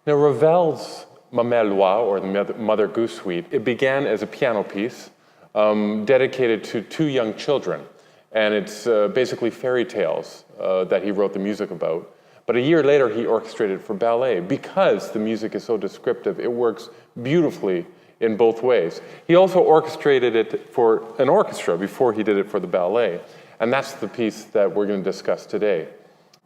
Now, Ravel's Mameloi, or the Mother Goose Suite, it began as a piano piece dedicated to two young children. And it's basically fairy tales that he wrote the music about. But a year later, he orchestrated for ballet. Because the music is so descriptive, it works beautifully in both ways. He also orchestrated it for an orchestra before he did it for the ballet. And that's the piece that we're going to discuss today.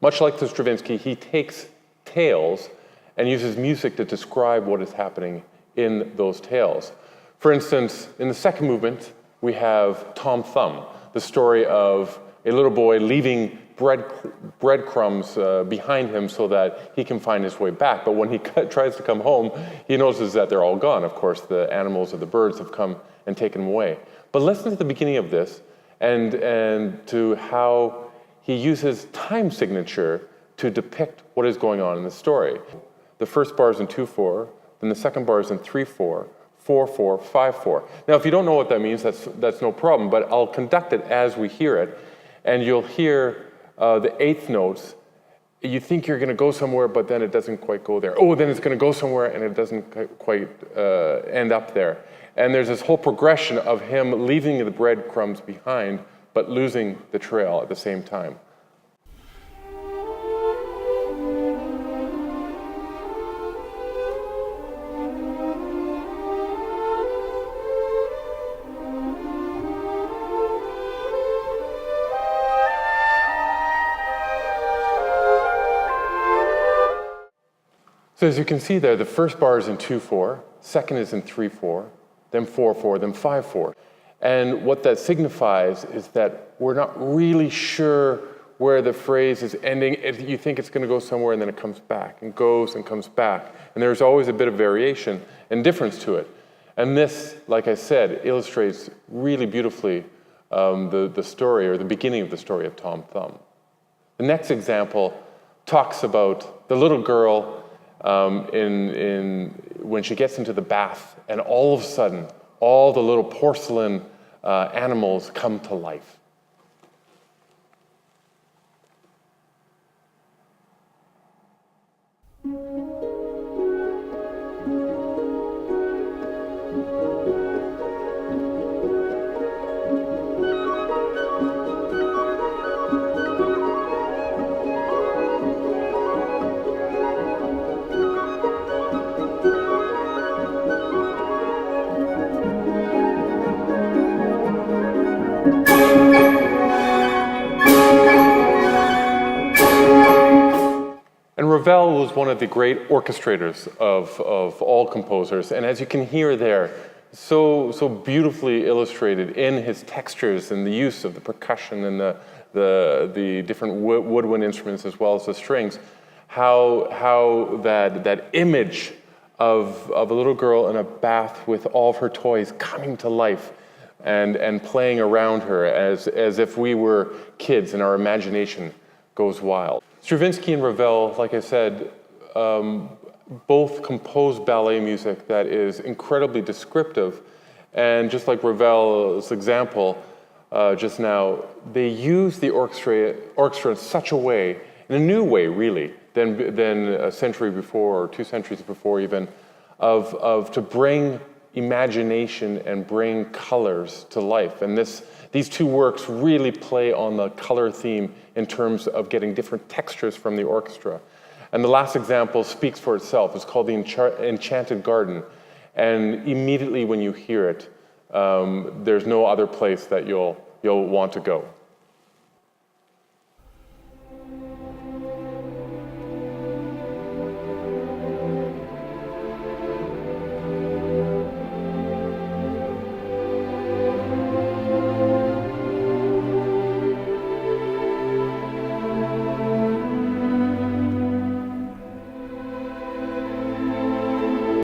Much like the Stravinsky, he takes tales and uses music to describe what is happening in those tales. For instance, in the second movement, we have Tom Thumb, the story of a little boy leaving breadcrumbs behind him so that he can find his way back. But when he tries to come home, he notices that they're all gone. Of course, the animals or the birds have come and taken him away. But listen to the beginning of this and to how he uses time signature to depict what is going on in the story. The first bar is in 2/4, then the second bar is in 3/4, 4/4, 5/4. Now, if you don't know what that means, that's no problem, but I'll conduct it as we hear it, and you'll hear the eighth notes. You think you're going to go somewhere, but then it doesn't quite go there. Oh, then it's going to go somewhere, and it doesn't quite end up there. And there's this whole progression of him leaving the breadcrumbs behind, but losing the trail at the same time. So as you can see there, the first bar is in 2/4, second is in 3/4, then 4/4, then 5/4. And what that signifies is that we're not really sure where the phrase is ending. You think it's going to go somewhere, and then it comes back, and goes and comes back. And there's always a bit of variation and difference to it. And this, like I said, illustrates really beautifully the story, or the beginning of the story of Tom Thumb. The next example talks about the little girl when she gets into the bath, and all of a sudden, all the little porcelain animals come to life. And Ravel was one of the great orchestrators of all composers, and as you can hear there, so beautifully illustrated in his textures and the use of the percussion and the different woodwind instruments as well as the strings, how that image of a little girl in a bath with all of her toys coming to life and playing around her as if we were kids and our imagination goes wild. Stravinsky and Ravel, like I said, both composed ballet music that is incredibly descriptive. And just like Ravel's example just now, they use the orchestra in such a way, in a new way really, than a century before or 2 centuries before even, to bring imagination and bring colors to life. And these two works really play on the color theme in terms of getting different textures from the orchestra. And the last example speaks for itself. It's called the Enchanted Garden. And immediately when you hear it, there's no other place that you'll want to go.